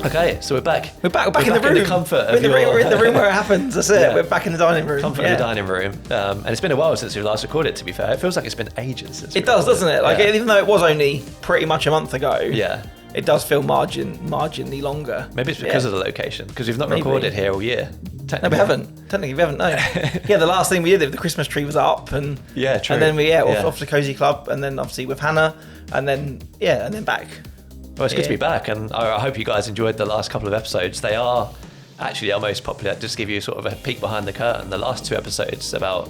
Okay, so we're back. We're back in the room. In the comfort of we're in the room where it happens. That's it. Yeah. We're back in the dining room. Comfort of the dining room. And it's been a while since we last recorded, to be fair. It feels like it's been ages since it does, doesn't it? Like, even though it was only pretty much a month ago. Yeah. It does feel marginally longer. Maybe it's because of the location, because we've not recorded here all year. No, we haven't. Technically, we haven't, no. Yeah, the last thing we did, the Christmas tree was up. And yeah, true. And then we, off to Cozy Club, and then obviously with Hannah, and then back. Well, it's good to be back, and I hope you guys enjoyed the last couple of episodes. They are actually our most popular. Just to give you sort of a peek behind the curtain, the last two episodes about,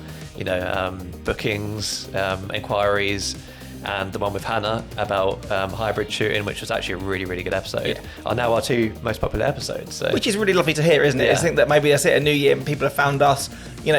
bookings, inquiries, and the one with Hannah about hybrid shooting, which was actually a really, really good episode, are now our two most popular episodes. So. Which is really lovely to hear, isn't it? I think that maybe that's it, a new year, and people have found us,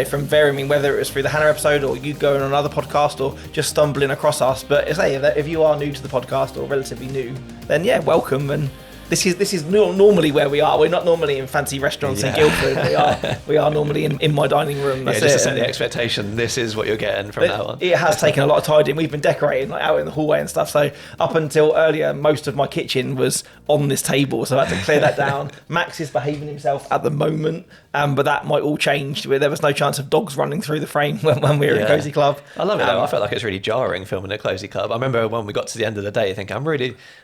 from varying, whether it was through the Hannah episode or you going on another podcast or just stumbling across us. But if you are new to the podcast or relatively new, then welcome. And this is normally where we are. We're not normally in fancy restaurants in Guildford. We are normally in my dining room. That's just to set the expectation. This is what you're getting from now on. It has taken a lot of tidying. We've been decorating out in the hallway and stuff. So up until earlier, most of my kitchen was on this table, so I had to clear that down. Max is behaving himself at the moment, but that might all change. There was no chance of dogs running through the frame when we were in Cozy Club. I love it though. I felt like it's really jarring filming at Cozy Club. I remember when we got to the end of the day,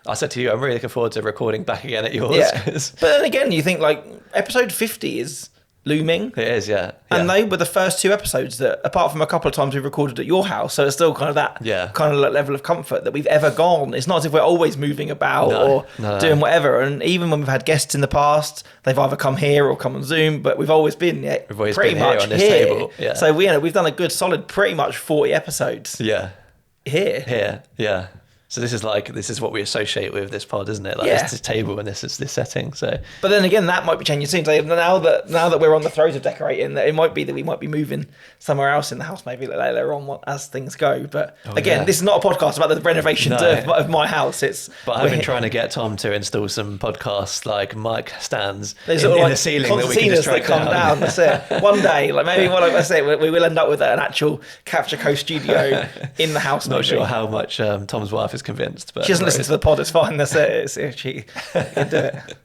I said to you, I'm really looking forward to recording back again at yours. Yeah. But then again, you think like episode 50 is looming. It is, yeah. And they were the first two episodes that, apart from a couple of times we recorded at your house, so it's still kind of that kind of level of comfort that we've ever gone. It's not as if we're always moving about or doing whatever. And even when we've had guests in the past, they've either come here or come on Zoom, but we've always been pretty much on this table. Yeah. So we've done a good solid pretty much 40 episodes. Yeah. Here. Yeah. So this is what we associate with this pod, isn't it? Like this table and this setting. So, but then again, that might be changing soon. So now that we're on the throes of decorating, it might be that we might be moving somewhere else in the house, maybe later on as things go. But this is not a podcast about the renovations of my house. But I've been trying to get Tom to install some podcast like mic stands in the ceiling that we can just track down. That's it. One day, we will end up with an actual Capture Co studio in the house. Not sure how much Tom's wife is convinced, but she doesn't listen to the pod. It's fine. That's it. She can do it.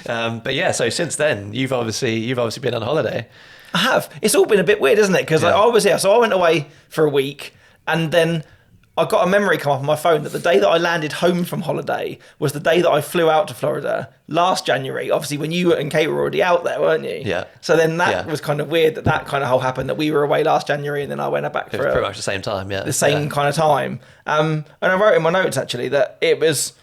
But so since then, you've obviously been on holiday. I have. It's all been a bit weird, isn't it? Because I was here, so I went away for a week, and then I got a memory come up on my phone that the day that I landed home from holiday was the day that I flew out to Florida last January. Obviously, when you and Kate were already out there, weren't you? Yeah. So then that was kind of weird that kind of whole happened, that we were away last January and then I went back for pretty much the same time, the same kind of time. And I wrote in my notes actually that it was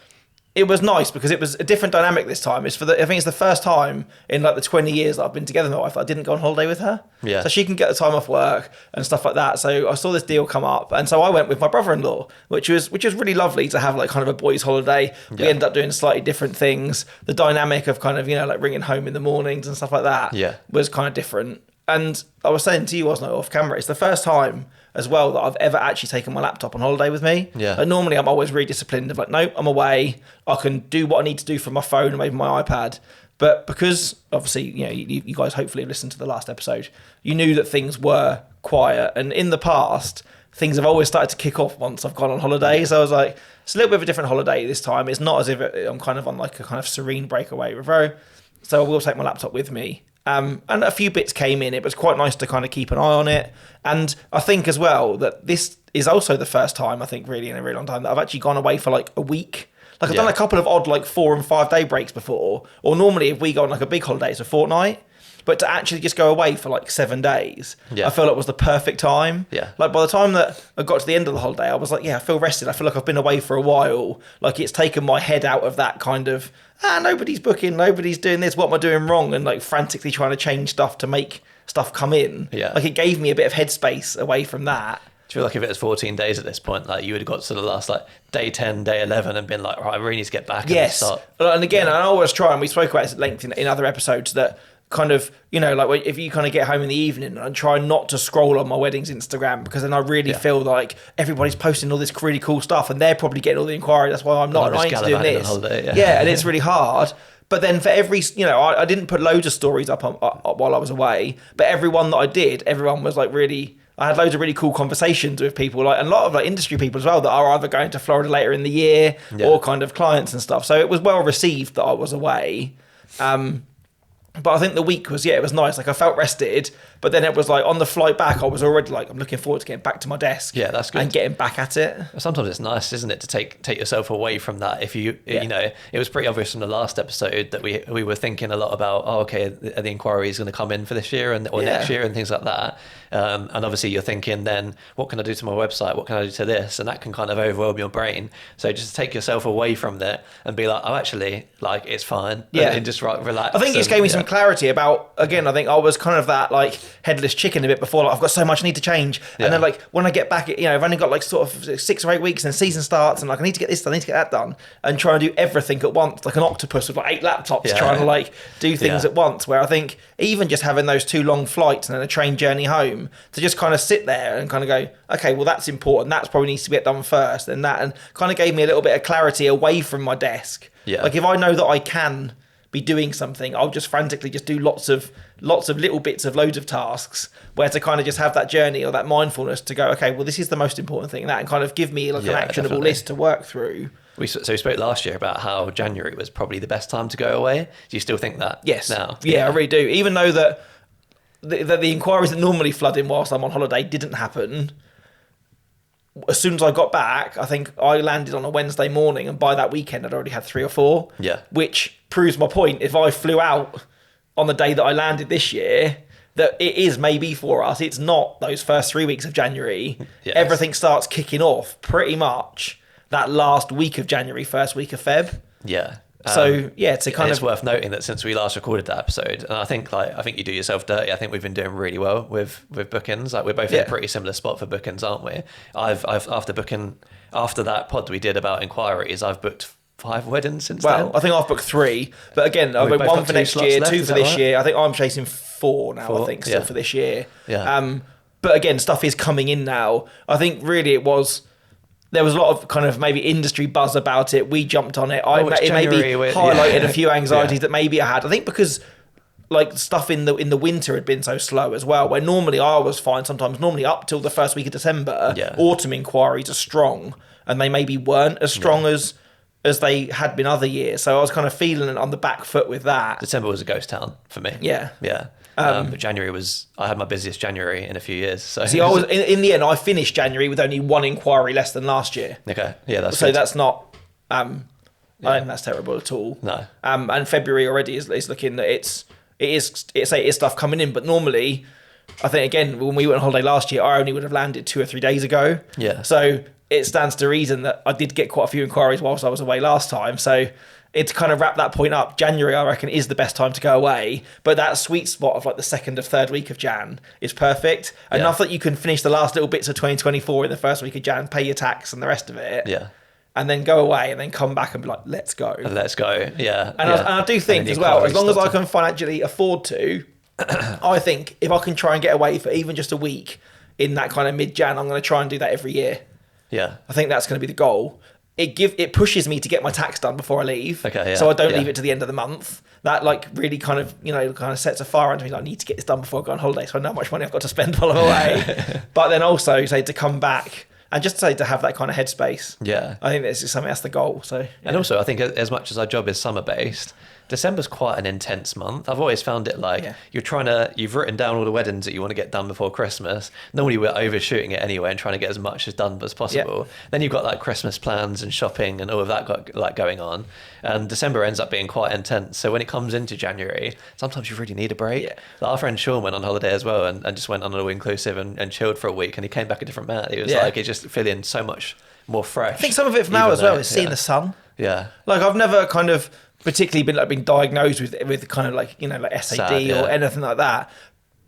nice because it was a different dynamic this time. I think it's the first time in like the 20 years that I've been together with my wife that I didn't go on holiday with her. Yeah. So she can get the time off work and stuff like that. So I saw this deal come up, and so I went with my brother-in-law, which was really lovely to have like kind of a boys' holiday. We ended up doing slightly different things. The dynamic of kind of, like ringing home in the mornings and stuff like that was kind of different. And I was saying to you, wasn't I, off camera, it's the first time as well that I've ever actually taken my laptop on holiday with me. Yeah. And normally I'm always really disciplined of like, nope, I'm away. I can do what I need to do from my phone and maybe my iPad. But because obviously, you guys hopefully have listened to the last episode, you knew that things were quiet. And in the past, things have always started to kick off once I've gone on holiday. So I was like, it's a little bit of a different holiday this time. It's not as if I'm kind of on like a kind of serene breakaway with her. So I will take my laptop with me. And a few bits came in. It was quite nice to kind of keep an eye on it. And I think as well that this is also the first time, I think really in a really long time, that I've actually gone away for like a week. Like I've done a couple of odd like 4 and 5 day breaks before, or normally if we go on like a big holiday, it's a fortnight. But to actually just go away for like 7 days, I felt it was the perfect time. Yeah. Like by the time that I got to the end of the holiday, I was like, I feel rested. I feel like I've been away for a while. Like it's taken my head out of that kind of, nobody's booking, nobody's doing this, what am I doing wrong? And like frantically trying to change stuff to make stuff come in. Yeah. Like it gave me a bit of headspace away from that. Do you feel like if it was 14 days at this point, like you would have got to the last like day 10, day 11 and been like, right, I really need to get back and start. And again, I always try, and we spoke about it at length in other episodes, that kind of, like if you kind of get home in the evening, and try not to scroll on my wedding's Instagram, because then I really feel like everybody's posting all this really cool stuff and they're probably getting all the inquiry. That's why I'm not. And I need to do this. Holiday, and it's really hard. But then for every, I didn't put loads of stories up while I was away, but every one that I did, everyone was like really I had loads of really cool conversations with people, like, and a lot of like industry people as well, that are either going to Florida later in the year or kind of clients and stuff. So it was well received that I was away. But I think the week was, it was nice. Like, I felt rested, but then it was like on the flight back, I was already like, I'm looking forward to getting back to my desk. Yeah, that's good. And getting back at it. Sometimes it's nice, isn't it, to take yourself away from that. If you know, it was pretty obvious from the last episode that we were thinking a lot about, the inquiry is going to come in for this year or next year and things like that. And obviously you're thinking then, what can I do to my website? What can I do to this? And that can kind of overwhelm your brain. So just take yourself away from that and be like, oh, actually, like, it's fine. Yeah. And just relax. I think it just gave me some clarity about, again, I think I was kind of that like headless chicken a bit before, like, I've got so much I need to change. And then like when I get back, I've only got like sort of 6 or 8 weeks and season starts and like, I need to get this done, I need to get that done, and try and do everything at once, like an octopus with like 8 laptops trying to like do things at once, where I think even just having those 2 long flights and then a train journey home, to just kind of sit there and kind of go, okay, well, that's important, that's probably needs to get done first, and kind of gave me a little bit of clarity away from my desk. Like, if I know that I can be doing something, I'll just frantically just do lots of little bits of loads of tasks, where to kind of just have that journey or that mindfulness to go, okay, well, this is the most important thing, and kind of give me like an actionable list to work through. We spoke last year about how January was probably the best time to go away. Do you still think that? Yes. Now? Yeah, I really do. Even though that the inquiries that normally flood in whilst I'm on holiday didn't happen, as soon as I got back, I think I landed on a Wednesday morning, and by that weekend I'd already had 3 or 4. Yeah. Which proves my point. If I flew out on the day that I landed this year, that it is maybe for us, it's not those first 3 weeks of January. Yes. Everything starts kicking off pretty much that last week of January, first week of Feb. Yeah. It's worth noting that since we last recorded that episode, and I think you do yourself dirty. I think we've been doing really well with bookings. Like, we're both in a pretty similar spot for bookings, aren't we? I've after that pod we did about inquiries, I've booked 5 weddings since then. Well, I think I've booked 3, but again, I've booked 1 for next year, 2 for this year. I think I'm chasing 4 now. 4? I think still for this year. Yeah. But again, stuff is coming in now. I think really there was a lot of kind of maybe industry buzz about it. We jumped on it. It maybe highlighted a few anxieties that maybe I had. I think because like stuff in the winter had been so slow as well, where normally I was fine sometimes, normally up till the first week of December, autumn inquiries are strong, and they maybe weren't as strong as they had been other years. So I was kind of feeling on the back foot with that. December was a ghost town for me. Yeah. Yeah. But January I had my busiest January in a few years. So see, I was in the end, I finished January with only 1 inquiry less than last year. Okay, yeah, that's so good. That's not. I don't think that's terrible at all. No. And February already is looking that it is stuff coming in, but normally, I think again when we went on holiday last year, I only would have landed 2 or 3 days ago. Yeah. So it stands to reason that I did get quite a few inquiries whilst I was away last time. So. It's kind of wrap that point up. January, I reckon, is the best time to go away. But that sweet spot of like the 2nd or 3rd week of Jan is perfect. Enough that you can finish the last little bits of 2024 in the first week of Jan, pay your tax and the rest of it. Yeah. And then go away and then come back and be like, let's go. Let's go. Yeah. And I do think as well, as long as I can financially afford to, I think if I can try and get away for even just a week in that kind of mid-Jan, I'm going to try and do that every year. Yeah. I think that's going to be the goal. It pushes me to get my tax done before I leave. Okay, yeah, so I don't leave it to the end of the month. That like really kind of sets a fire under me. Like, I need to get this done before I go on holiday, so I know how much money I've got to spend while I'm away. But then also say to come back and just say to have that kind of headspace. Yeah, I think that's the goal. So and also I think as much as our job is summer based, December's quite an intense month. I've always found it like you've written down all the weddings that you want to get done before Christmas. Normally we're overshooting it anyway and trying to get as much as done as possible. Yeah. Then you've got like Christmas plans and shopping and all of that going on. And December ends up being quite intense. So when it comes into January, sometimes you really need a break. Yeah. Like our friend Sean went on holiday as well and just went on an all-inclusive and chilled for a week, and he came back a different man. He was like, he's just feeling so much more fresh. I think some of it from now as well is seeing the sun. Yeah. Like I've never kind of particularly been diagnosed with kind of like SAD or anything like that,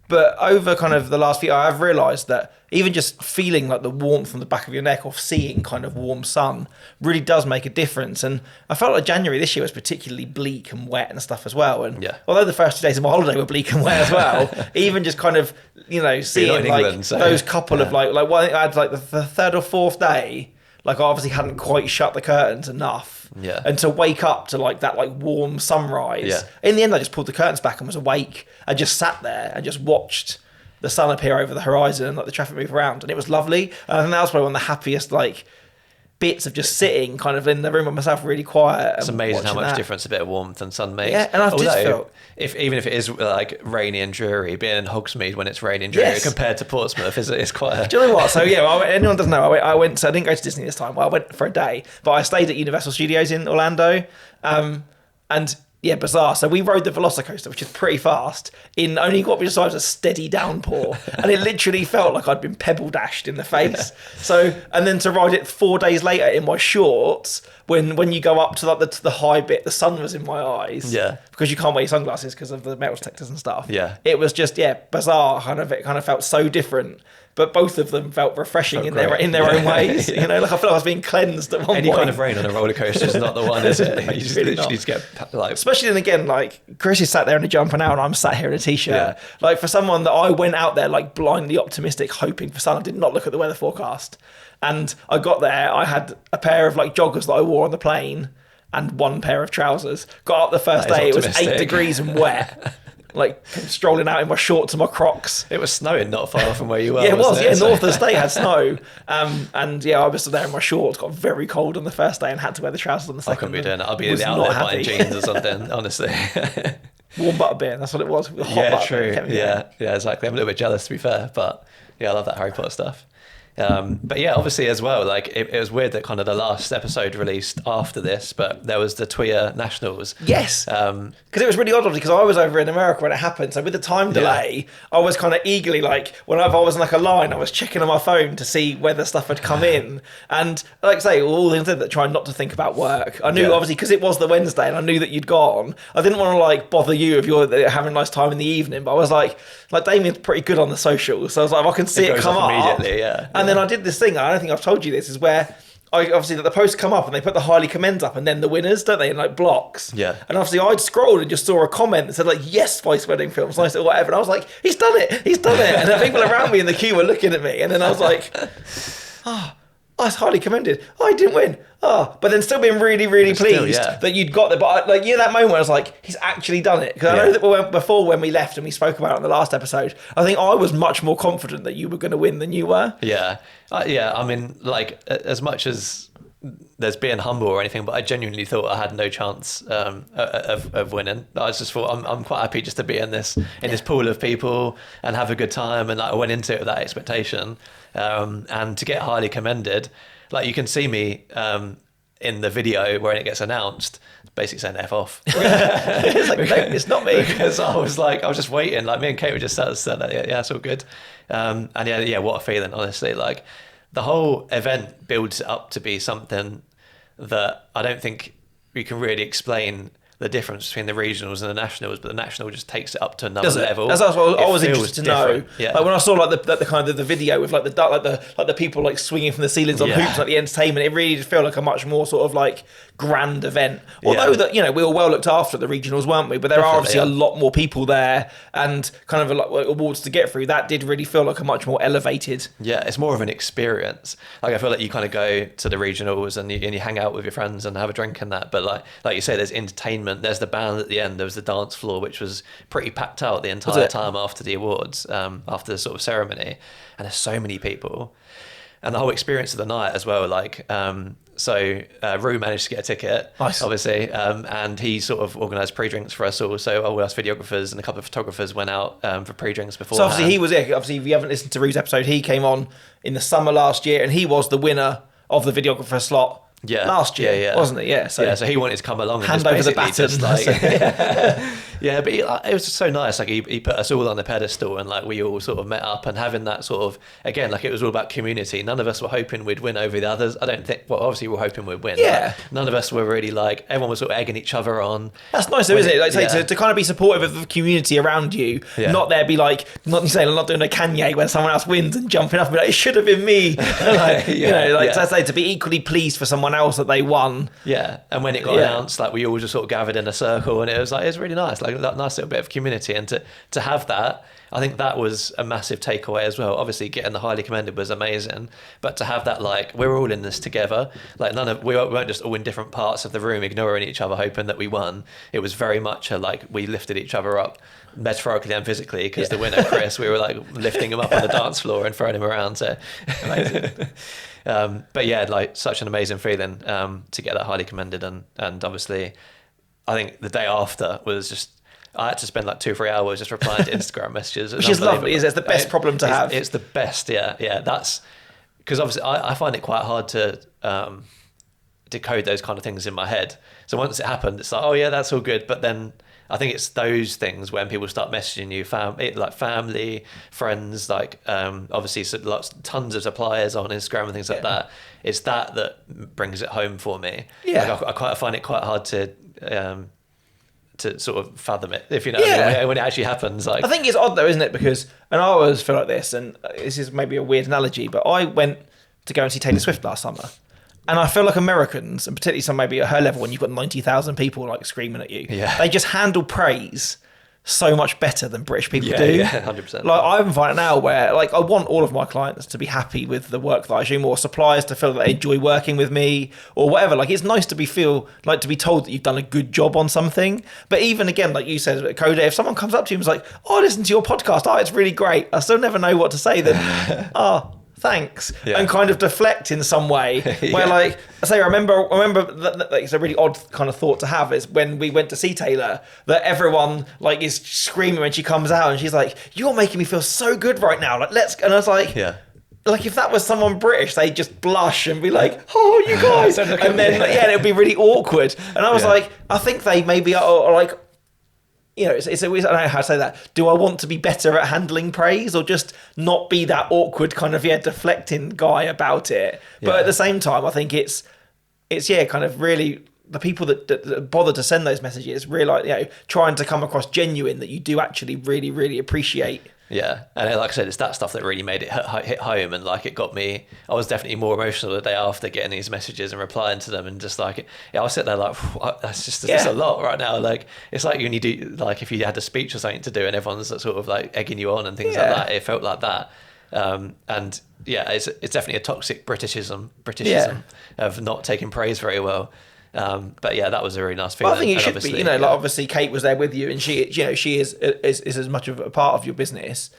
but over kind of the last few, I've realised that even just feeling like the warmth on the back of your neck or seeing kind of warm sun really does make a difference. And I felt like January this year was particularly bleak and wet and stuff as well. And although the first 2 days of my holiday were bleak and wet as well, even just kind of seeing like England, those couple of like one I had like the 3rd or 4th day, like I obviously hadn't quite shut the curtains enough. Yeah. And to wake up to like that like warm sunrise. Yeah. In the end, I just pulled the curtains back and was awake and just sat there and just watched the sun appear over the horizon and like the traffic move around, and it was lovely. And I think that was probably one of the happiest like bits of just sitting kind of in the room by myself, really quiet. It's amazing how much difference a bit of warmth and sun makes. Yeah, and I've just felt, even if it is like rainy and dreary, being in Hogsmeade when it's rainy and dreary compared to Portsmouth is quite a... Do you know what? So yeah, anyone doesn't know, I went, so I didn't go to Disney this time. Well, I went for a day, but I stayed at Universal Studios in Orlando. And yeah, bizarre. So we rode the Velocicoaster, which is pretty fast, in only what we decided was a steady downpour. And it literally felt like I'd been pebble dashed in the face. Yeah. So, and then to ride it 4 days later in my shorts, when you go up to like the high bit, the sun was in my eyes. Yeah. Because you can't wear your sunglasses because of the metal detectors and stuff. Yeah. It was just, bizarre. It kind of felt so different. But both of them felt refreshing in their own ways. You know, like I feel like I was being cleansed at one point. Any kind of rain on a roller coaster is not the one, is it? You just really literally just get like... Especially then again, like Chris is sat there in a jumper now and I'm sat here in a t-shirt. Yeah. Like for someone that I went out there like blindly optimistic, hoping for sun, I did not look at the weather forecast. And I got there, I had a pair of like joggers that I wore on the plane and one pair of trousers. Got up the first day, it was 8 degrees and wet. Like strolling out in my shorts and my Crocs. It was snowing not far from where you were. Yeah, it was. Yeah, So... north of the state had snow. And yeah, I was there in my shorts, got very cold on the first day and had to wear the trousers on the second. I couldn't be doing that. I'll be in the outlet buying jeans or something, honestly. Warm butterbeer, that's what it was. Hot true. Yeah, exactly. I'm a little bit jealous, to be fair, but yeah, I love that Harry Potter stuff. But yeah, obviously as well, like it was weird that kind of the last episode released after this, but there was the TWIA Nationals. Yes. Because it was really odd, because I was over in America when it happened. So with the time delay, I was kind of eagerly like, whenever I was in like a line, I was checking on my phone to see whether stuff had come in. And like I say, all the things that trying not to think about work. I knew obviously because it was the Wednesday and I knew that you'd gone. I didn't want to like bother you if you're having a nice time in the evening, but I was like Damien's pretty good on the socials. So I was like, I can see it come up immediately, yeah. And then I did this thing, I don't think I've told you this, is where obviously the posts come up and they put the highly commends up and then the winners, don't they, in like blocks. Yeah. And obviously I'd scrolled and just saw a comment that said like, yes, Vice Wedding Films, nice or whatever. And I was like, he's done it. And the people around me in the queue were looking at me. And then I was like, I was highly commended. I didn't win. But then still being really, really pleased that you'd got there. But that moment where I was like, he's actually done it. Because I know that before when we left and we spoke about it in the last episode, I think I was much more confident that you were going to win than you were. Yeah. I mean, like, as much as there's being humble or anything, but I genuinely thought I had no chance of winning. I just thought I'm quite happy just to be in this pool of people and have a good time. And like, I went into it with that expectation. And to get highly commended, like you can see me in the video when it gets announced, basically saying F off. It's like, no, it's not me. Because I was just waiting. Like me and Kate were just said that, yeah, it's all good. And what a feeling, honestly. Like the whole event builds up to be something that I don't think we can really explain the difference between the regionals and the nationals, but the national just takes it up to another level. That's what I was interested to know. Yeah. Like when I saw like the kind of the video with like the people like swinging from the ceilings on hoops, like the entertainment, it really did feel like a much more sort of like grand event. Although that we were well looked after at the regionals, weren't we? But there are obviously a lot more people there and kind of like awards to get through. That did really feel like a much more elevated. Yeah, it's more of an experience. Like I feel like you kind of go to the regionals and you hang out with your friends and have a drink and that. But like you say, there's entertainment. There's the band at the end. There was the dance floor, which was pretty packed out the entire time after the awards, after the sort of ceremony. And there's so many people. And the whole experience of the night as well, like, Rue managed to get a ticket, obviously, and he sort of organised pre-drinks for us all. So all us videographers and a couple of photographers went out for pre-drinks before. So obviously he was, obviously if you haven't listened to Rue's episode, he came on in the summer last year and he was the winner of the videographer slot. Last year, wasn't it? Yeah. So he wanted to come along and hand just over the baton. Just like, but it was just so nice. Like he put us all on the pedestal, and like we all sort of met up and having that sort of, again, like it was all about community. None of us were hoping we'd win over the others. I don't think. Well, obviously we were hoping we'd win. Yeah. None of us were really like. Everyone was sort of egging each other on. That's nice, though, isn't it? Like say to kind of be supportive of the community around you, not there be like not doing a Kanye when someone else wins and jumping up and be like, it should have been me. To be equally pleased for someone else that they won. Yeah, and when it got announced, like we all just sort of gathered in a circle, and it was really nice, like that nice little bit of community, and to have that, I think that was a massive takeaway as well. Obviously, getting the highly commended was amazing, but to have that, like, we're all in this together. Like, we weren't just all in different parts of the room ignoring each other, hoping that we won. It was very much like we lifted each other up, metaphorically and physically, because the winner, Chris, we were like lifting him up on the dance floor and throwing him around. So amazing. But yeah, like, such an amazing feeling to get that highly commended, and obviously, I think the day after was just, I had to spend like 2 or 3 hours just replying to Instagram messages. Which is lovely. It's the best problem to have. It's the best. Yeah. That's because obviously I find it quite hard to decode those kind of things in my head. So once it happened, it's like, oh yeah, that's all good. But then I think it's those things when people start messaging you, like family, friends, like obviously tons of suppliers on Instagram and things like that. It's that brings it home for me. Yeah, like I find it quite hard to sort of fathom it, if you know what I mean, when it actually happens. Like, I think it's odd though, isn't it? Because, and I always feel like this, and this is maybe a weird analogy, but I went to go and see Taylor Swift last summer, and I feel like Americans, and particularly some maybe at her level, when you've got 90,000 people like screaming at you, they just handle praise so much better than British people do. Yeah, 100%. Like, I'm finding now where, like, I want all of my clients to be happy with the work that I do, or suppliers to feel that they enjoy working with me, or whatever. Like, it's nice to be told that you've done a good job on something. But even again, like you said at Coda, if someone comes up to you and is like, oh, I listened to your podcast, oh, it's really great, I still never know what to say then. Thanks, and kind of deflect in some way. Where, like I say, I remember that it's a really odd kind of thought to have, is when we went to see Taylor, that everyone like is screaming when she comes out, and she's like, "You're making me feel so good right now. Like, let's." And I was like, like, if that was someone British, they'd just blush and be like, "Oh, you guys," and then it would be really awkward. And I was like, I think they maybe are like, you know, it's always, I don't know how to say that. Do I want to be better at handling praise, or just not be that awkward kind of deflecting guy about it? But at the same time, I think it's kind of really the people that bother to send those messages really, trying to come across genuine, that you do actually really, really appreciate. Yeah, and like I said, it's that stuff that really made it hit home, and like, it got me. I was definitely more emotional the day after getting these messages and replying to them, and just like, I was sitting there like, that's just a lot right now. Like, it's like when you do, like, if you had a speech or something to do and everyone's sort of like egging you on and things like that, it felt like that. And it's definitely a toxic Britishism of not taking praise very well. But yeah, that was a really nice feeling. Well, I think it should be, like, obviously Kate was there with you, and she is as much of a part of your business,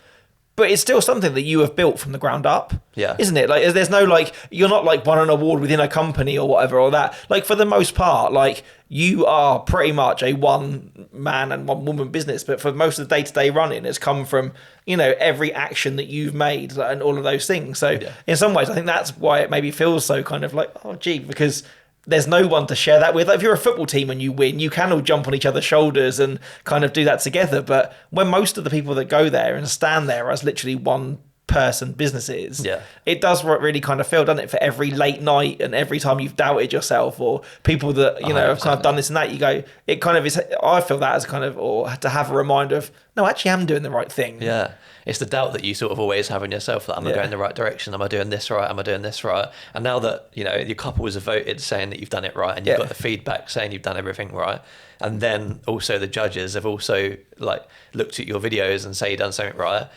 but it's still something that you have built from the ground up, isn't it? Like, there's no, like, you're not like won an award within a company or whatever, or that. Like, for the most part, like, you are pretty much a one man and one woman business, but for most of the day-to-day running has come from, every action that you've made and all of those things. So in some ways, I think that's why it maybe feels so kind of like, oh gee, because there's no one to share that with. Like, if you're a football team and you win, you can all jump on each other's shoulders and kind of do that together. But when most of the people that go there and stand there as literally one person businesses, it does really kind of feel, doesn't it, for every late night and every time you've doubted yourself, or people that, have kind of done this and that, you go, it kind of is, I feel that as kind of, or to have a reminder of, no, actually I'm doing the right thing. Yeah. It's the doubt that you sort of always have in yourself, that am I going in the right direction? Am I doing this right? Am I doing this right? And now that, your couples have voted saying that you've done it right, and you've got the feedback saying you've done everything right, and then also the judges have also like looked at your videos and say you've done something right,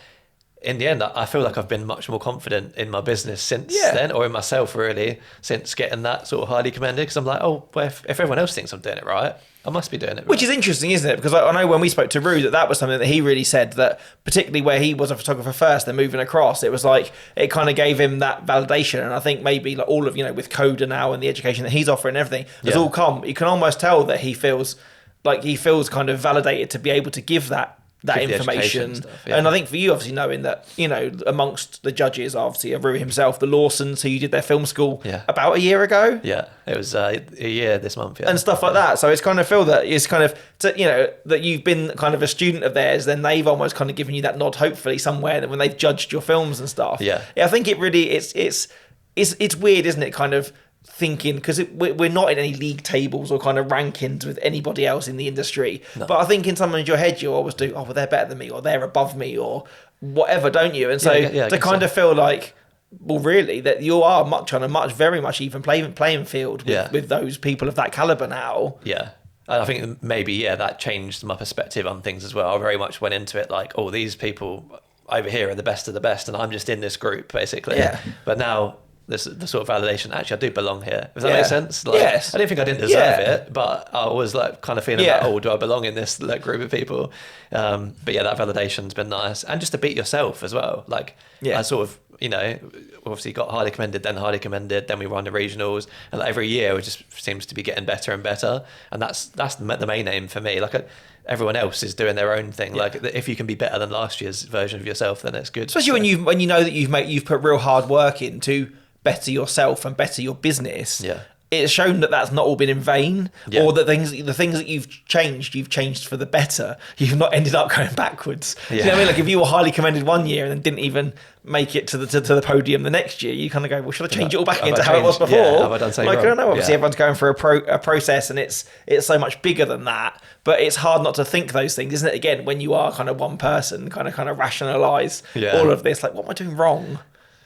in the end, I feel like I've been much more confident in my business since then, or in myself really, since getting that sort of highly commended, because I'm like, oh, well, if everyone else thinks I'm doing it right, I must be doing it right. Which is interesting, isn't it? Because I know when we spoke to Rue, that was something that he really said, that particularly where he was a photographer first, then moving across, it was like, it kind of gave him that validation. And I think maybe like all of, with Coda now and the education that he's offering and everything, has all come. You can almost tell that he feels kind of validated to be able to give that information stuff, and I think for you, obviously knowing that amongst the judges, obviously Rue himself, the Lawsons, who you did their film school about a year ago, it was a year this month, and stuff like that. So it's kind of feel that it's kind of that you've been kind of a student of theirs, then they've almost kind of given you that nod, hopefully somewhere, that when they've judged your films and stuff. I think it really it's weird, isn't it, kind of thinking, because we're not in any league tables or kind of rankings with anybody else in the industry, but I think in someone in your head you always do, oh well, they're better than me, or they're above me, or whatever, don't you? And so to kind of feel like, well, really, that you are much on a very much even playing field with those people of that caliber now. And I think maybe, yeah, that changed my perspective on things as well. I very much went into it like, oh, these people over here are the best of the best, and I'm just in this group, basically. Yeah. But now, the sort of validation, actually, I do belong here. Does that make sense? Like, Yes. I didn't think I didn't deserve it, but I was like kind of feeling like, oh, do I belong in this like, group of people? But yeah, that validation's been nice. And just to beat yourself as well. Like, I sort of, you know, obviously got highly commended, then we won the regionals, and like, every year it just seems to be getting better and better. And that's the main aim for me. Like, everyone else is doing their own thing. Like, if you can be better than last year's version of yourself, then it's good. Especially when you know that you've put real hard work in to better yourself and better your business. Yeah. It's shown that that's not all been in vain, or that the things that you've changed for the better. You've not ended up going backwards. Yeah. You know what I mean? Like, if you were highly commended one year and then didn't even make it to the podium the next year, you kind of go, well, should I change it all back into how it was before? Yeah, have I done something like, wrong? I don't know. Obviously, everyone's going through a process, and it's so much bigger than that. But it's hard not to think those things, isn't it? Again, when you are kind of one person, kind of rationalise all of this. Like, what am I doing wrong?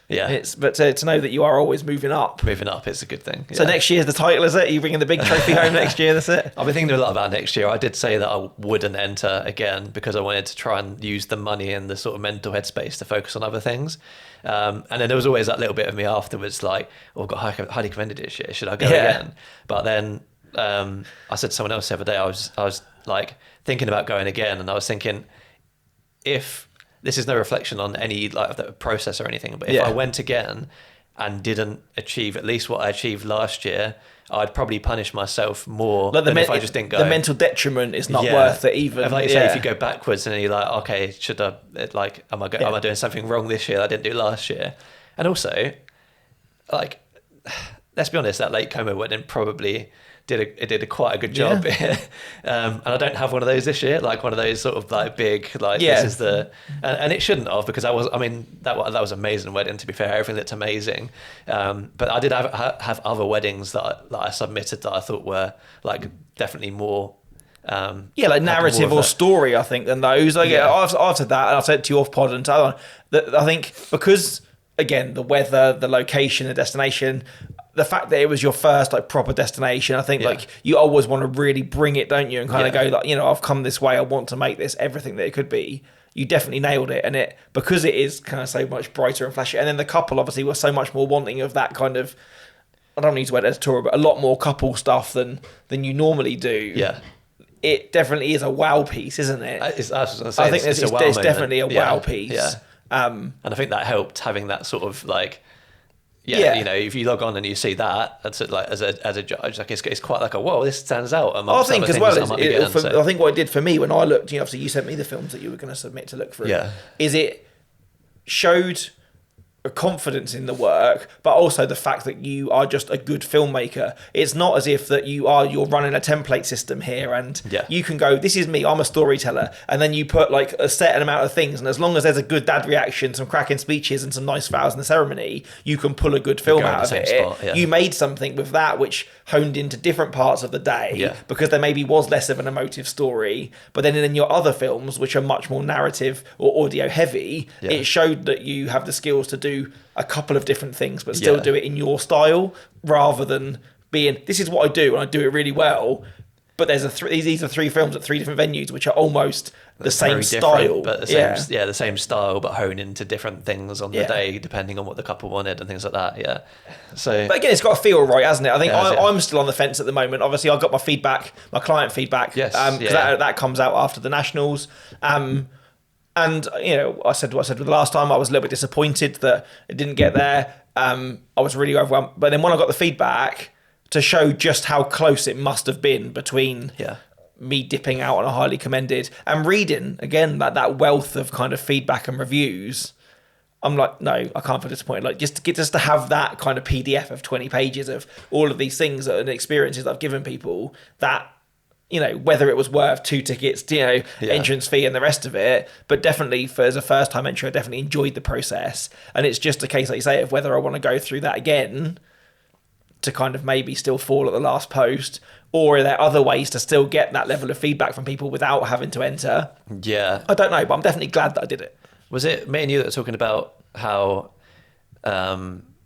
Yeah, but to know that you are always moving up. Moving up is a good thing. Yeah. So next year's the title, is it? Are you bringing the big trophy home next year? That's it. I've been thinking a lot about next year. I did say that I wouldn't enter again because I wanted to try and use the money and the sort of mental headspace to focus on other things. And then there was always that little bit of me afterwards, like, oh, I got highly commended this year. Should I go again? But then I said to someone else the other day, I was like thinking about going again, and I was thinking, if this is no reflection on any like the process or anything, but if I went again and didn't achieve at least what I achieved last year, I'd probably punish myself more than if I just didn't go. The mental detriment is not worth it even. Like you say, if you go backwards and you're like, okay, should I, like, am I doing something wrong this year that I didn't do last year? And also, like, let's be honest, that late coma wedding probably did quite a good job. And I don't have one of those this year, like one of those sort of like big, like this is the, and it shouldn't have, because that was an amazing wedding, to be fair. Everything looked amazing. But I did have other weddings that I submitted that I thought were like definitely more, like narrative or story, I think, than those. Like, I've said that, and I've said it to you off pod and so on, that I think because, again, the weather, the location, the destination, the fact that it was your first like proper destination, I think like you always want to really bring it, don't you? And kind of go like, you know, I've come this way, I want to make this everything that it could be. You definitely nailed it, and it, because it is kind of so much brighter and flashy. And then the couple obviously were so much more wanting of that kind of, I don't need to word editorial, but a lot more couple stuff than you normally do. Yeah. It definitely is a wow piece, isn't it? I was going to say, I think there's definitely a wow piece. Yeah. And I think that helped, having that sort of like, you know, if you log on and you see that, that's like as a judge, like it's quite like a whoa, this stands out. I think as well, I think what it did for me when I looked, you know, obviously you sent me the films that you were going to submit to look through. Yeah. Is it showed a confidence in the work, but also the fact that you are just a good filmmaker. It's not as if that you're running a template system here, and you can go, this is me, I'm a storyteller, and then you put like a certain amount of things, and as long as there's a good dad reaction, some cracking speeches, and some nice vows in the ceremony, you can pull a good film out of it. You made something with that which honed into different parts of the day, because there maybe was less of an emotive story, but then in your other films, which are much more narrative or audio heavy, it showed that you have the skills to do a couple of different things, but still do it in your style, rather than being, this is what I do and I do it really well. But there's these are three films at three different venues, which are almost the same style, but the same style, but hone into different things on the day, depending on what the couple wanted and things like that. Yeah. So, but again, it's got to feel right, hasn't it? I think I'm still on the fence at the moment. Obviously, I got my feedback, my client feedback, because that comes out after the nationals. And, you know, I said what I said the last time. I was a little bit disappointed that it didn't get there. I was really overwhelmed. But then when I got the feedback, to show just how close it must have been between me dipping out on a highly commended and reading, again, that wealth of kind of feedback and reviews, I'm like, no, I can't feel disappointed. Like, just to have that kind of PDF of 20 pages of all of these things and experiences that I've given people, that, you know, whether it was worth 2 tickets, you know, entrance fee and the rest of it, but definitely as a first time entry, I definitely enjoyed the process. And it's just a case, like you say, of whether I want to go through that again to kind of maybe still fall at the last post, or are there other ways to still get that level of feedback from people without having to enter? Yeah. I don't know, but I'm definitely glad that I did it. Was it me and you that were talking about how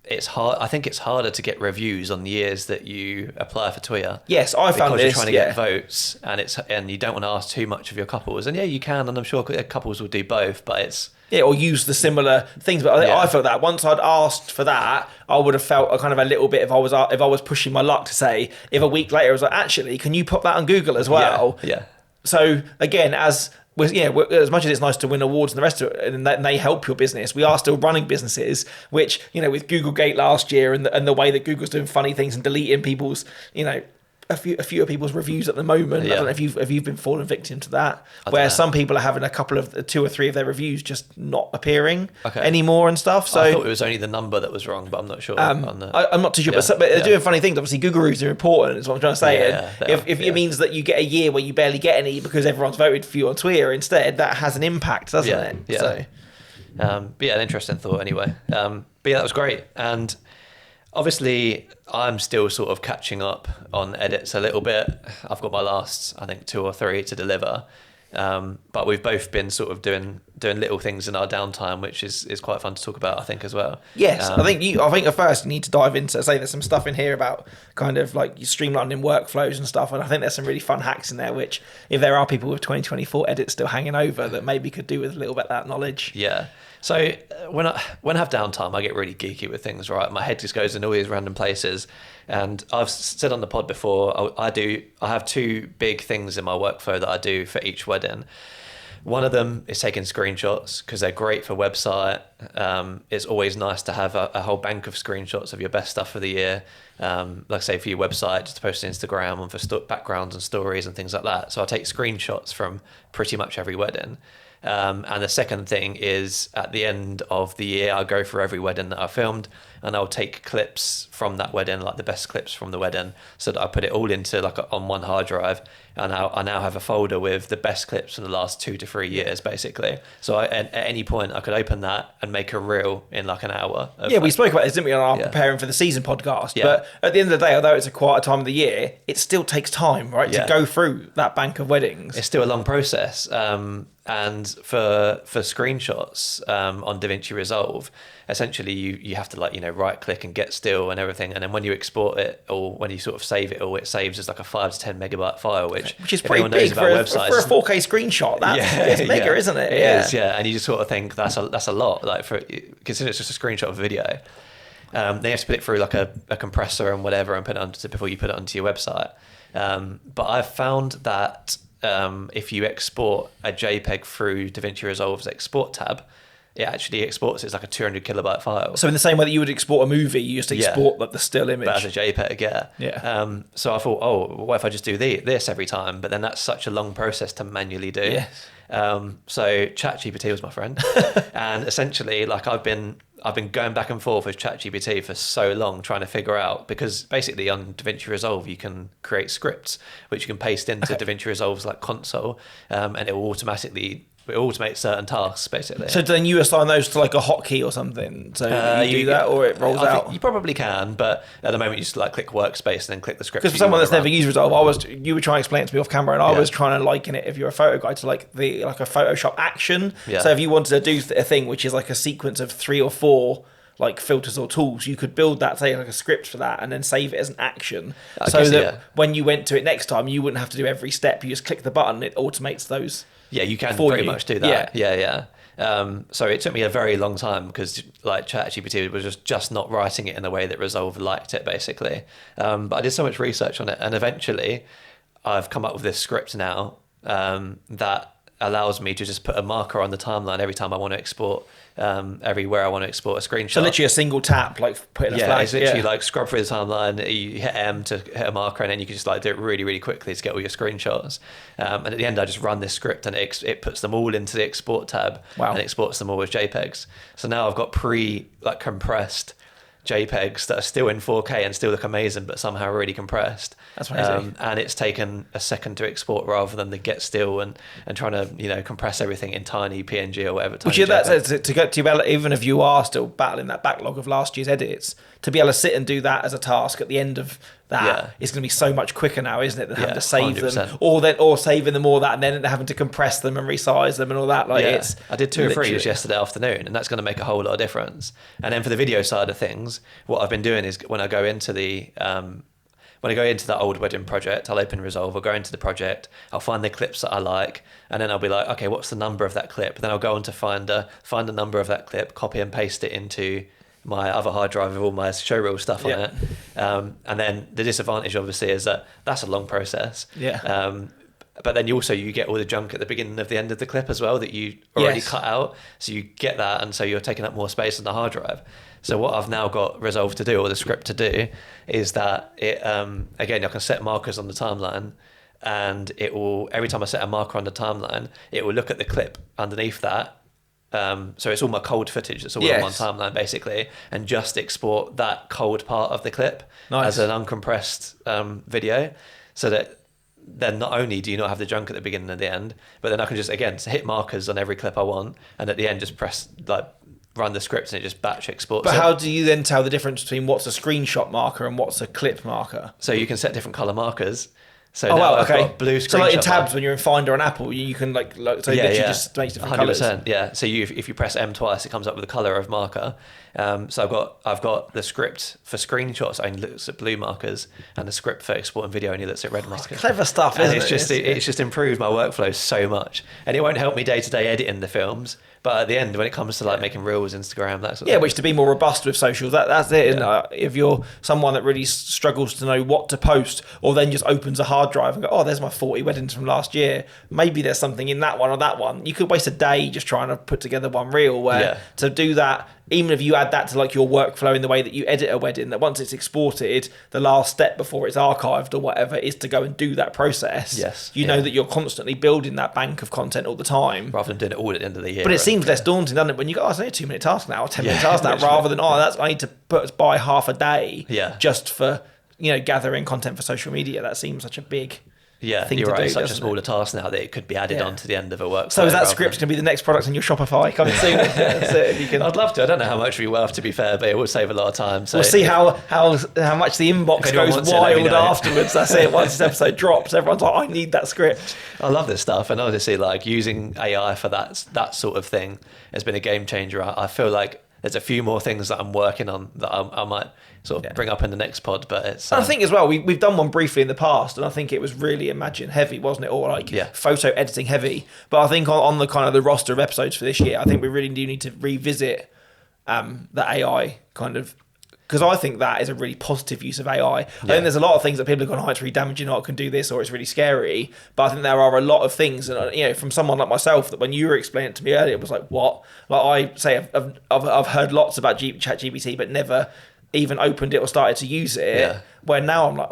it's hard. I think it's harder to get reviews on the years that you apply for TWIA. Yes, I found because this. You're trying to get votes, and you don't want to ask too much of your couples. And yeah, you can, and I'm sure couples will do both. But it's or use the similar things. But I felt that once I'd asked for that, I would have felt a kind of a little bit if I was pushing my luck to say, if a week later I was like, actually, can you put that on Google as well? Yeah. So again, as much as it's nice to win awards and the rest of it, and they help your business, we are still running businesses, which, with Googlegate last year and the way that Google's doing funny things and deleting people's, a few of people's reviews at the moment. I don't know if you've been falling victim to that, where some people are having a couple of 2 or 3 of their reviews just not appearing anymore and stuff. So I thought it was only the number that was wrong, but I'm not sure. I'm not too sure, but they're doing funny things. Obviously, Google reviews are important, is what I'm trying to say. If it means that you get a year where you barely get any because everyone's voted for you on TWIA instead, that has an impact, doesn't it? Yeah. So, but an interesting thought anyway. But that was great. And obviously, I'm still sort of catching up on edits a little bit. I've got my last, I think, 2 or 3 to deliver. But we've both been sort of doing little things in our downtime, which is quite fun to talk about, I think, as well. Yes, I think at first you need to dive into, say, there's some stuff in here about kind of like streamlining workflows and stuff, and I think there's some really fun hacks in there, which if there are people with 2024 edits still hanging over, that maybe could do with a little bit of that knowledge. Yeah. So when I have downtime, I get really geeky with things, right? My head just goes in all these random places. And I've said on the pod before, I have 2 big things in my workflow that I do for each wedding. One of them is taking screenshots because they're great for website. It's always nice to have a whole bank of screenshots of your best stuff for the year. Like I say, for your website, just to post to Instagram and for backgrounds and stories and things like that. So I take screenshots from pretty much every wedding. And the second thing is at the end of the year, I'll go through every wedding that I filmed and I'll take clips from that wedding, like the best clips from the wedding, so that I put it all into on one hard drive. And I now have a folder with the best clips from the last 2 to 3 years, basically. So at any point, I could open that and make a reel in like an hour. We spoke about this, didn't we, on our Preparing for the Season podcast. Yeah. But at the end of the day, although it's a quieter time of the year, it still takes time, right, to go through that bank of weddings. It's still a long process. And for screenshots on DaVinci Resolve, essentially you have to right click and get still and everything, and then when you export it or when you sort of save it all, it saves as like a 5 to 10 megabyte file, which is pretty big for a 4K screenshot. It's mega, isn't it? It is, and you just sort of think that's a lot, consider it's just a screenshot of video. Then you have to put it through like a compressor and whatever and put it onto before you put it onto your website. But I've found that if you export a JPEG through DaVinci Resolve's export tab, it actually exports it as like a 200 kilobyte file. So in the same way that you would export a movie, you just export the still image. But as a JPEG, yeah. So I thought, what if I just do this every time? But then that's such a long process to manually do. Yes. So ChatGPT was my friend, and essentially, I've been going back and forth with ChatGPT for so long trying to figure out, because basically on DaVinci Resolve you can create scripts which you can paste into DaVinci Resolve's console, and it will automate certain tasks basically. So then you assign those to like a hotkey or something, so you do that, or it rolls out? You probably can, but at the moment you just click workspace and then click the script. Because for someone that's never used Resolve, you were trying to explain it to me off camera, and I was trying to liken it, if you're a photo guy, to like a Photoshop action. So if you wanted to do a thing which is like a sequence of 3 or 4 filters or tools, you could build that, say, like a script for that, and then save it as an action, when you went to it next time, you wouldn't have to do every step. You just click the button, it automates those. Yeah, you can pretty much do that. Yeah. So it took me a very long time because ChatGPT was just not writing it in the way that Resolve liked it, basically. But I did so much research on it, and eventually I've come up with this script now that allows me to just put a marker on the timeline every time I want to export, everywhere I want to export a screenshot. So literally a single tap, putting a flag. It's literally scrub through the timeline, you hit M to hit a marker, and then you can just do it really, really quickly to get all your screenshots. And at the end, I just run this script, and it puts them all into the export tab, and exports them all as JPEGs. So now I've got compressed JPEGs that are still in 4K and still look amazing, but somehow really compressed. That's amazing. And it's taken a second to export rather than the get still and trying to compress everything in tiny PNG or whatever. Which to get to, even if you are still battling that backlog of last year's edits, to be able to sit and do that as a task at the end of that is going to be so much quicker now, isn't it, than having to save 100%. them or saving them all that and then having to compress them and resize them and all that. Like I did 2 or 3 yesterday afternoon, and that's going to make a whole lot of difference. And then for the video side of things, what I've been doing is when I go into that old wedding project, I'll open Resolve, I'll go into the project, I'll find the clips that I like, and then I'll be like, okay, what's the number of that clip? Then I'll go on to find the number of that clip, copy and paste it into my other hard drive with all my showreel stuff on it. And then the disadvantage obviously is that that's a long process. But then you get all the junk at the beginning of the end of the clip as well that you already cut out. So you get that, and so you're taking up more space on the hard drive. So what I've now got Resolve to do, or the script to do, is that it again, I can set markers on the timeline, and it will, every time I set a marker on the timeline, it will look at the clip underneath that. So it's all my cold footage that's all on one timeline basically, and just export that cold part of the clip as an uncompressed video, so that then not only do you not have the junk at the beginning and the end, but then I can just again hit markers on every clip I want, and at the end just press run the script and it just batch exports. But how do you then tell the difference between what's a screenshot marker and what's a clip marker? So you can set different color markers. So I've got blue screenshot. So like in tabs when you're in Finder on Apple, you can just makes different 100%, colors. Yeah. So if you press M twice, it comes up with the color of marker. So I've got the script for screenshots only looks at blue markers, and the script for exporting video only looks at red markers. Clever stuff, isn't it? It's just improved my workflow so much, and it won't help me day to day editing the films. But at the end, when it comes to making reels, Instagram, that sort of thing. Which to be more robust with socials, that's it. And if you're someone that really struggles to know what to post, or then just opens a hard drive and go, oh, there's my 40 weddings from last year. Maybe there's something in that one or that one. You could waste a day just trying to put together one reel. Where to do that, even if you add that to your workflow in the way that you edit a wedding, that once it's exported, the last step before it's archived or whatever is to go and do that process. Yes. You know that you're constantly building that bank of content all the time. Rather than doing it all at the end of the year. But it seems less daunting, doesn't it? When you go, it's only a 2-minute task now, or 10-minute task now, rather than, I need to buy half a day just for, gathering content for social media. That seems such a big... thing you're to right. do, It's such a smaller task now that it could be added on to the end of a workflow. So is that script going to be the next product in your Shopify coming soon? So if you can... I'd love to. I don't know how much it'd be worth, to be fair, but it would save a lot of time. So we'll see how much the inbox goes wild afterwards. That's it. Once this episode drops, everyone's like, I need that script. I love this stuff, and obviously, using AI for that sort of thing has been a game changer. I feel like there's a few more things that I'm working on that I might sort of bring up in the next pod, but it's... I think as well, we've done one briefly in the past, and I think it was really Imagine heavy, wasn't it? Or photo editing heavy. But I think on the kind of the roster of episodes for this year, I think we really do need to revisit the AI kind of... Because I think that is a really positive use of AI. I think there's a lot of things that people have gone, it's really damaging, or it can do this, or it's really scary. But I think there are a lot of things, and from someone like myself, that when you were explaining it to me earlier, it was like, what? I say I've heard lots about ChatGPT, but never even opened it or started to use it. Yeah. Where now I'm like,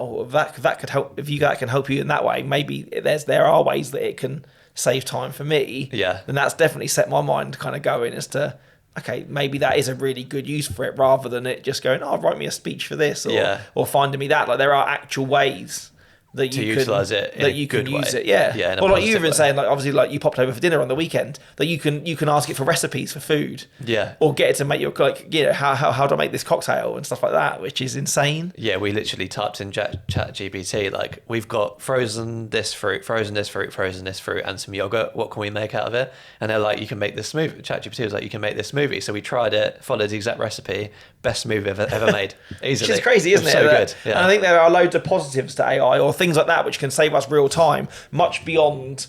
if that could help, if that can help you in that way, maybe there are ways that it can save time for me. Yeah. And that's definitely set my mind kind of going as to, okay, maybe that is a really good use for it, rather than it just going, write me a speech for this, or finding me that. There are actual ways that you can utilize it, that you can use it. Yeah. Well, like you've been saying, obviously, you popped over for dinner on the weekend, that you can ask it for recipes for food. Yeah. Or get it to make your how do I make this cocktail and stuff like that, which is insane. Yeah, we literally typed in ChatGPT, we've got frozen this fruit, frozen this fruit, and some yogurt. What can we make out of it? And they're like, you can make this smoothie. ChatGPT was like, you can make this smoothie. So we tried it, followed the exact recipe, best smoothie ever made, easily. Which is crazy, isn't it? So good. Yeah. And I think there are loads of positives to AI, or things like that, which can save us real time, much beyond,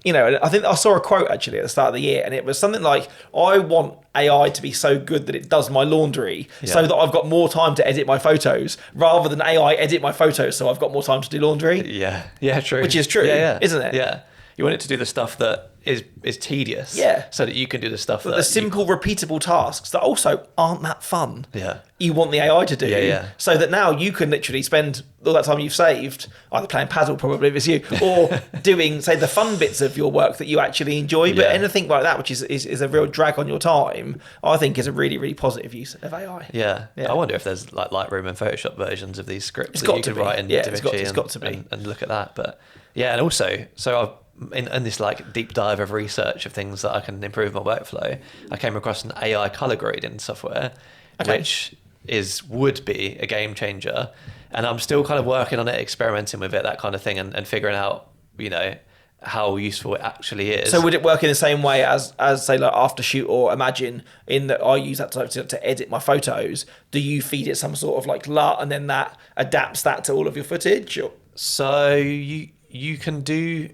I think I saw a quote actually at the start of the year, and it was something like, I want AI to be so good that it does my laundry, so that I've got more time to edit my photos, rather than AI edit my photos so I've got more time to do laundry. Yeah, true. Which is true, isn't it? Yeah. You want it to do the stuff that is tedious, so that you can do the stuff that the simple, repeatable tasks that also aren't that fun. Yeah, you want the AI to do, so that now you can literally spend all that time you've saved either playing paddle, probably if it's you, or doing, say, the fun bits of your work that you actually enjoy. But anything like that, which is a real drag on your time, I think is a really, really positive use of AI. Yeah. I wonder if there's Lightroom and Photoshop versions of these scripts that you can write in DaVinci. It's got to be, and look at that. But and also, so I've in this deep dive of research of things that I can improve my workflow, I came across an AI color grading software, which would be a game changer. And I'm still kind of working on it, experimenting with it, that kind of thing, and figuring out, how useful it actually is. So would it work in the same way as say like After Shoot or Imagine, in that I use that to edit my photos? Do you feed it some sort of like LUT and then that adapts that to all of your footage? Or? So you can do,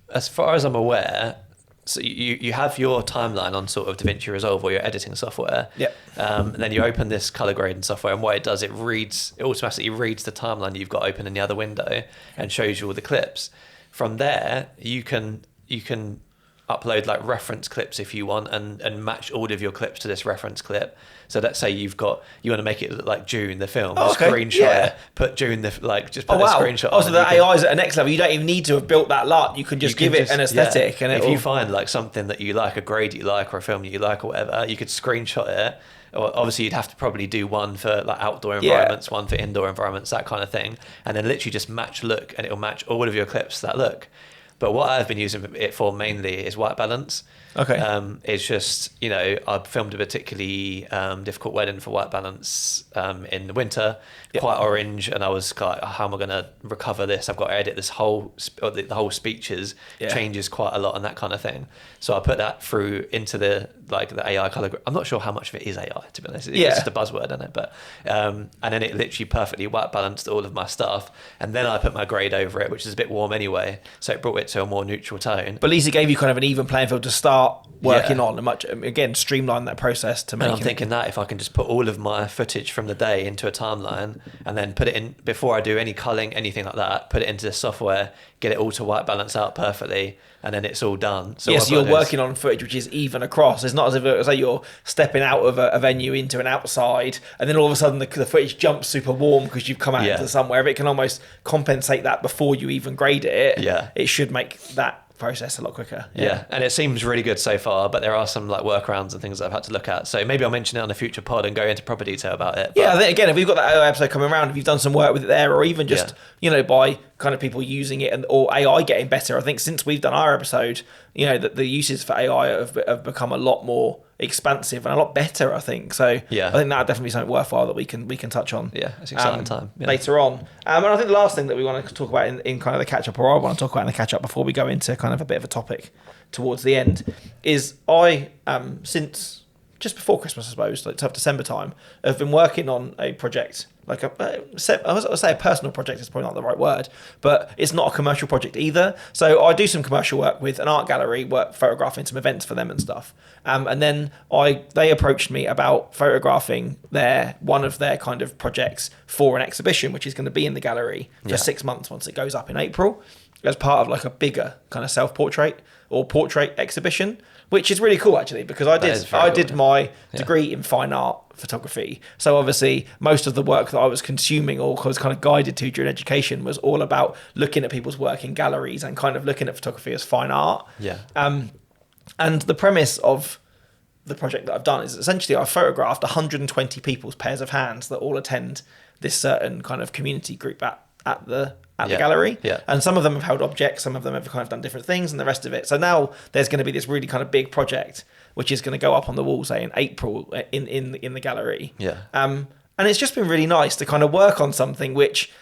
as far as I'm aware, so you have your timeline on sort of DaVinci Resolve or your editing software. Yep. And then you open this color grading software, and what it does, it automatically reads the timeline you've got open in the other window and shows you all the clips. From there, you can upload like reference clips if you want, and match all of your clips to this reference clip. So let's say you want to make it look like June the film, screenshot it, put June the screenshot. Oh, so the AI is at a next level. You don't even need to have built that LUT. You can just give it an aesthetic, and if you find like something that you like, a grade you like, or a film that you like, or whatever, you could screenshot it. Or obviously, you'd have to probably do one for like outdoor environments, one for indoor environments, that kind of thing, and then literally just match look, and it'll match all of your clips to that look. But what I've been using it for mainly is white balance. Okay. It's just, I filmed a particularly difficult wedding for white balance in the winter, quite orange, and I was like, how am I going to recover this? I've got to edit this the whole speeches changes quite a lot and that kind of thing. So I put that through into the AI color. I'm not sure how much of it is AI, to be honest. It's just a buzzword, isn't it? But and then it literally perfectly white balanced all of my stuff, and then I put my grade over it, which is a bit warm anyway, so it brought it to a more neutral tone. But at least it gave you kind of an even playing field to start working on, and again streamline that process to make. And I'm thinking that if I can just put all of my footage from the day into a timeline, and then put it in before I do any culling, anything like that, put it into the software, get it all to white balance out perfectly, and then it's all done. So yes, you're working on footage which is even across. It's not as if it was like you're stepping out of a venue into an outside, and then all of a sudden the footage jumps super warm because you've come out into somewhere. If it can almost compensate that before you even grade it, it should make that process a lot quicker. And it seems really good so far, but there are some like workarounds and things that I've had to look at, so maybe I'll mention it on a future pod and go into proper detail about it. I think again, if we've got that AI episode coming around, if you've done some work with it there, or even just by kind of people using it or AI getting better, I think since we've done our episode, that the uses for AI have become a lot more expansive and a lot better, I think. So I think that definitely something worthwhile that we can touch on. It's an exciting time later on. And I think the last thing that we want to talk about in kind of the catch up, or I want to talk about in the catch up before we go into kind of a bit of a topic towards the end, is I since just before Christmas, I suppose, like December time, I've been working on a project, like I would say a personal project is probably not the right word, but it's not a commercial project either. So I do some commercial work with an art gallery, photographing some events for them and stuff. And then they approached me about photographing one of their kind of projects for an exhibition, which is going to be in the gallery for 6 months once it goes up in April, as part of like a bigger kind of self-portrait or portrait exhibition, which is really cool actually, because I did my degree in fine art photography. So obviously most of the work that I was consuming or was kind of guided to during education was all about looking at people's work in galleries and kind of looking at photography as fine art. And the premise of the project that I've done is essentially I photographed 120 people's pairs of hands that all attend this certain kind of community group at the gallery. And some of them have held objects, some of them have kind of done different things, and the rest of it. So now there's going to be this really kind of big project which is going to go up on the wall, say in April in the gallery. And it's just been really nice to kind of work on something which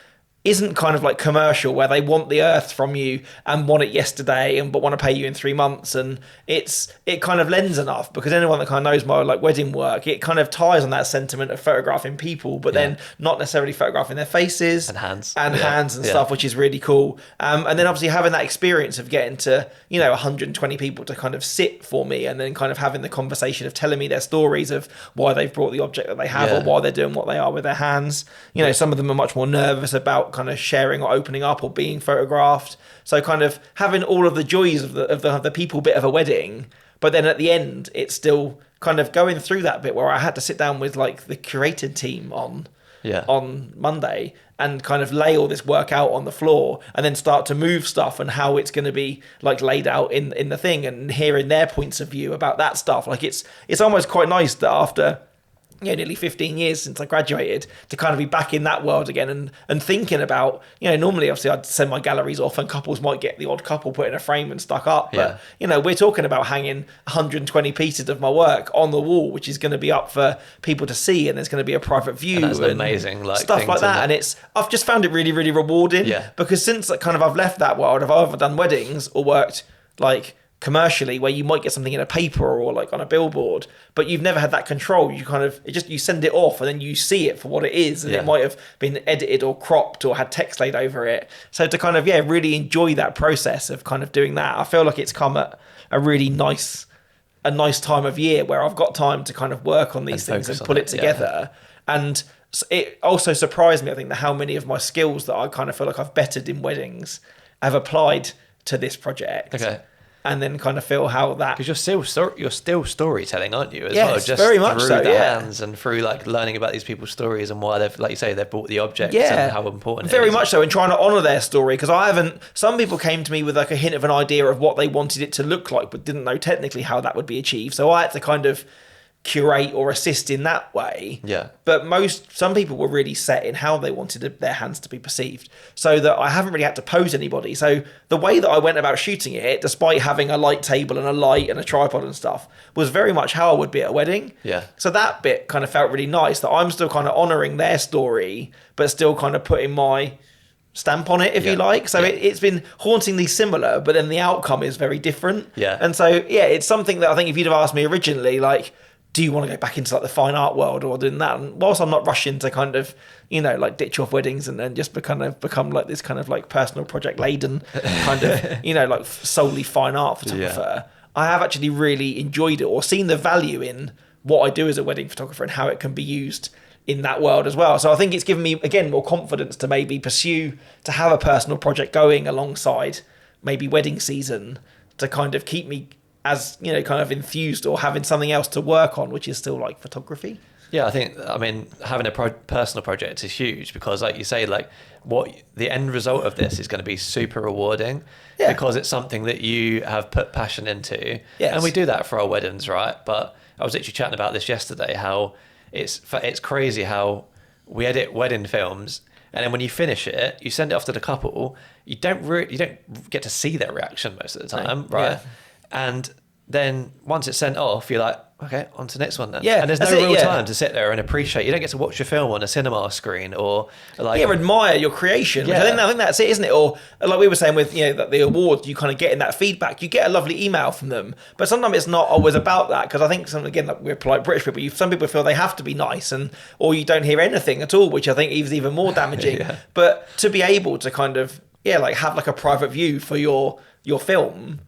isn't kind of like commercial, where they want the earth from you and want it yesterday but want to pay you in 3 months. And it kind of lends enough, because anyone that kind of knows my like wedding work, it kind of ties on that sentiment of photographing people, but then not necessarily photographing their faces and hands and stuff, which is really cool. And then obviously having that experience of getting to 120 people to kind of sit for me, and then kind of having the conversation of telling me their stories of why they've brought the object that they have or why they're doing what they are with their hands. Some of them are much more nervous about kind of sharing or opening up or being photographed. So kind of having all of the joys of the people bit of a wedding, but then at the end it's still kind of going through that bit where I had to sit down with like the curated team on Monday and kind of lay all this work out on the floor, and then start to move stuff and how it's going to be like laid out in the thing, and hearing their points of view about that stuff. Like it's almost quite nice that after nearly 15 years since I graduated, to kind of be back in that world again and thinking about, normally obviously I'd send my galleries off and couples might get the odd couple put in a frame and stuck up. But, we're talking about hanging 120 pieces of my work on the wall, which is going to be up for people to see, and there's going to be a private view. And that's amazing. Like, stuff like that. And I've just found it really, really rewarding. Yeah. Because since kind of I've left that world, I've either done weddings or worked like commercially, where you might get something in a paper or like on a billboard, but you've never had that control. You kind of you send it off and then you see it for what it is, and it might have been edited or cropped or had text laid over it. So to kind of really enjoy that process of kind of doing that, I feel like it's come at a really nice time of year where I've got time to kind of work on these things and pull it together. And it also surprised me, I think, that how many of my skills that I kind of feel like I've bettered in weddings I've applied to this project. Okay. And then kind of feel how that... Because you're still storytelling, aren't you, as yes, well? Just very much through so, the hands and through like learning about these people's stories and why they've, like you say, they've bought the objects and how important very it is. much so, and trying to honour their story, because I haven't... Some people came to me with like a hint of an idea of what they wanted it to look like, but didn't know technically how that would be achieved. So I had to kind of curate or assist in that way. Yeah. But some people were really set in how they wanted their hands to be perceived, so that I haven't really had to pose anybody. So the way that I went about shooting it, despite having a light table and a light and a tripod and stuff, was very much how I would be at a wedding. Yeah. So that bit kind of felt really nice, that I'm still kind of honouring their story, but still kind of putting my stamp on it, if you like. So it's been hauntingly similar, but then the outcome is very different. Yeah. And so, it's something that I think if you'd have asked me originally, like, do you want to go back into like the fine art world or doing that? And whilst I'm not rushing to kind of, like ditch off weddings and then just become like this kind of like personal project laden kind of, like solely fine art photographer, I have actually really enjoyed it or seen the value in what I do as a wedding photographer and how it can be used in that world as well. So I think it's given me, again, more confidence to maybe pursue, to have a personal project going alongside maybe wedding season, to kind of keep me as, kind of enthused or having something else to work on, which is still like photography. Yeah, I mean, having a personal project is huge because, like you say, like what the end result of this is going to be super rewarding because it's something that you have put passion into. Yes. And we do that for our weddings, right? But I was literally chatting about this yesterday, how it's crazy how we edit wedding films, and then when you finish it, you send it off to the couple. You don't get to see their reaction most of the time, right? Yeah. And then once it's sent off, you're like, okay, on to the next one then. Yeah, and there's no real time to sit there and appreciate. You don't get to watch your film on a cinema screen or like admire your creation. Yeah. I think that's it, isn't it? Or like we were saying with that the awards, you kind of get in that feedback. You get a lovely email from them, but sometimes it's not always about that, because I think again, like we're polite British people. Some people feel they have to be nice, or you don't hear anything at all, which I think is even more damaging. But to be able to kind of like have like a private view for your film.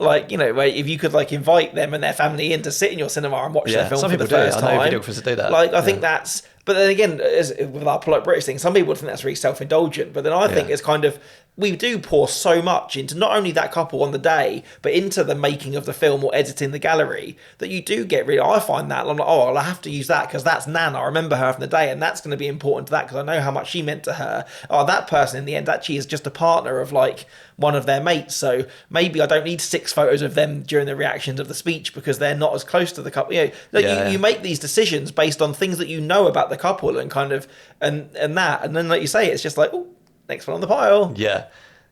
Like, where if you could like invite them and their family in to sit in your cinema and watch their film for the first time. I know videographers that do that. Like, I think that's, but then again, with our polite British thing, some people think that's really self-indulgent, but then I think it's kind of, we do pour so much into not only that couple on the day, but into the making of the film or editing the gallery, that you do get really, I find that, I'm like, oh, well, I have to use that because that's Nan, I remember her from the day, and that's going to be important to that because I know how much she meant to her. Oh, that person in the end actually is just a partner of like one of their mates, so maybe I don't need 6 photos of them during the reactions of the speech because they're not as close to the couple. You make these decisions based on things that you know about the couple and kind of, and that, and then like you say, it's just like, oh, next one on the pile.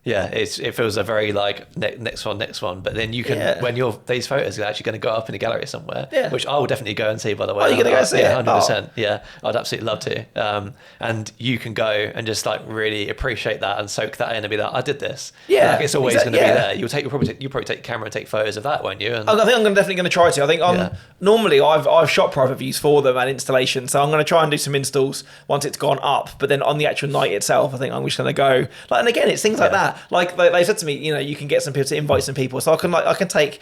Yeah, it feels a very like next one, but then you can when these photos are actually going to go up in a gallery somewhere, which I will definitely go and see, by the way. Oh, you're going to go see it? 100%. Yeah, I'd absolutely love to. And you can go and just like really appreciate that and soak that in and be like, I did this. Yeah, like, it's always going to be there. You'll probably take your camera and take photos of that, won't you? And I think I'm definitely going to try to. I think normally I've shot private views for them and installations, so I'm going to try and do some installs once it's gone up. But then on the actual night itself, I think I'm just going to go like, and again, it's things like that. Like they said to me, you can get some people to invite some people, so I can take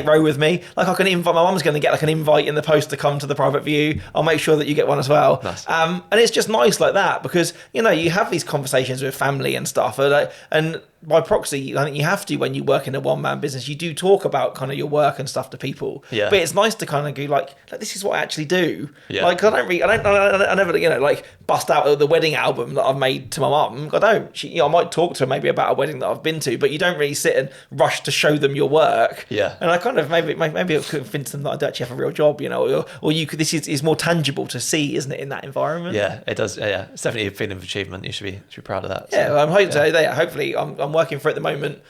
Ro with me. Like I can invite, my mum's going to get like an invite in the post to come to the private view. I'll make sure that you get one as well. Nice. And it's just nice like that because you have these conversations with family and stuff, and by proxy, I think you have to when you work in a one-man business. You do talk about kind of your work and stuff to people. Yeah. But it's nice to kind of go like this is what I actually do. Yeah. Like I never like bust out the wedding album that I've made to my mum. I don't. I might talk to her maybe about a wedding that I've been to, but you don't really sit and rush to show them your work. Yeah. And I kind of maybe it could convince them that I do actually have a real job, or you could. This is more tangible to see, isn't it, in that environment? Yeah, it does. Yeah, it's definitely a feeling of achievement. You should be proud of that. So. Yeah, I'm hoping so. Hopefully, I'm working for it at the moment,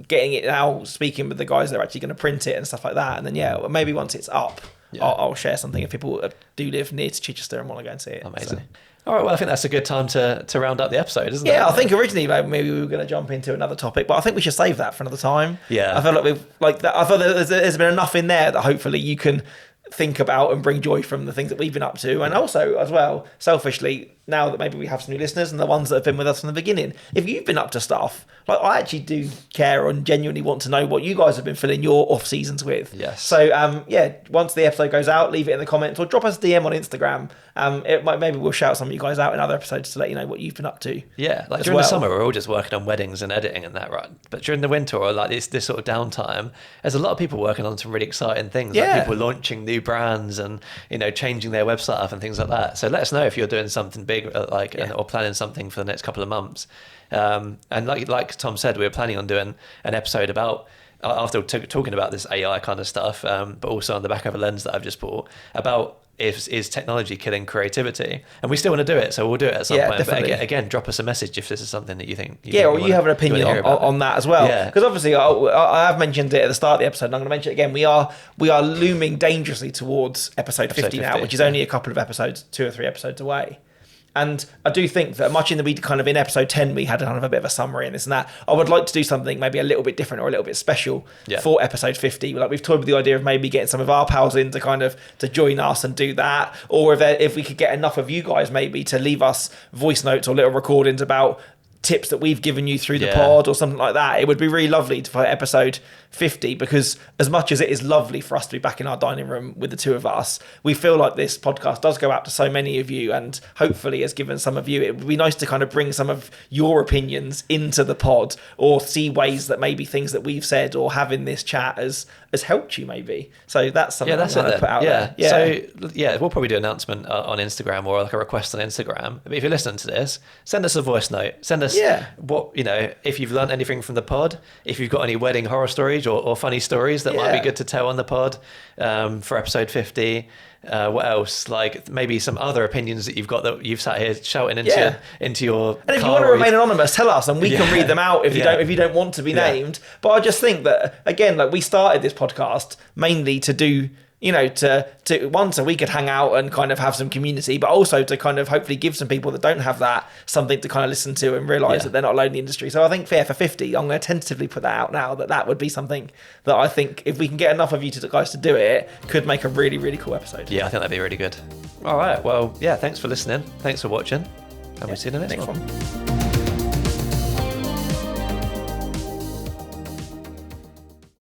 getting it now, speaking with the guys that are actually going to print it and stuff like that. And then, maybe once it's up, I'll share something if people do live near to Chichester and want to go and see it. Amazing. So. All right, well, I think that's a good time to round up the episode, isn't it? Yeah, I think originally maybe we were going to jump into another topic, but I think we should save that for another time. Yeah. I feel like I thought there's been enough in there that hopefully you can think about and bring joy from the things that we've been up to. And also, as well, selfishly, now that maybe we have some new listeners and the ones that have been with us from the beginning, if you've been up to stuff, like I actually do care and genuinely want to know what you guys have been filling your off seasons with. Yes. So once the episode goes out, leave it in the comments or drop us a DM on Instagram. Maybe we'll shout some of you guys out in other episodes to let you know what you've been up to. Yeah, like during the summer we're all just working on weddings and editing and that, right? But during the winter or like this sort of downtime, there's a lot of people working on some really exciting things. Yeah. Like people launching new brands and changing their website up and things like that. So let us know if you're doing something big or planning something for the next couple of months. And like Tom said, we were planning on doing an episode about after talking about this AI kind of stuff, but also on the back of a lens that I've just bought about is technology killing creativity, and we still want to do it, so we'll do it at some point. Definitely. But again, drop us a message if this is something that you think or you have an opinion on that as well. Because obviously I have mentioned it at the start of the episode and I'm going to mention it again. We are looming dangerously towards episode 50 now, which is only a couple of episodes, 2 or 3 episodes away. And I do think that much in episode 10, we had kind of a bit of a summary and this and that. I would like to do something maybe a little bit different or a little bit special for episode 50. Like we've toyed with the idea of maybe getting some of our pals in to join us and do that. Or if we could get enough of you guys maybe to leave us voice notes or little recordings about tips that we've given you through the pod or something like that. It would be really lovely for episode 50, because as much as it is lovely for us to be back in our dining room with the two of us, we feel like this podcast does go out to so many of you and hopefully has given some of you, it would be nice to kind of bring some of your opinions into the pod or see ways that maybe things that we've said or have in this chat has helped you maybe. So that's something I'm going to put out there. So we'll probably do an announcement on Instagram or like a request on Instagram. But if you're listening to this, send us a voice note. Send us what, if you've learned anything from the pod, if you've got any wedding horror stories or funny stories that might be good to tell on the pod for episode 50. What else? Like maybe some other opinions that you've got that you've sat here shouting into your. And if you want to remain anonymous, tell us, and we can read them out if you don't want to be named. But I just think that again, like we started this podcast mainly to do. To once so we could hang out and kind of have some community, but also to kind of hopefully give some people that don't have that something to kind of listen to and realise that they're not alone in the industry. So I think for 50, I'm going to tentatively put that out now, that would be something that I think if we can get enough of you guys to do it, could make a really, really cool episode. Yeah, I think that'd be really good. All right. Well, thanks for listening. Thanks for watching. And we'll see you in the next one.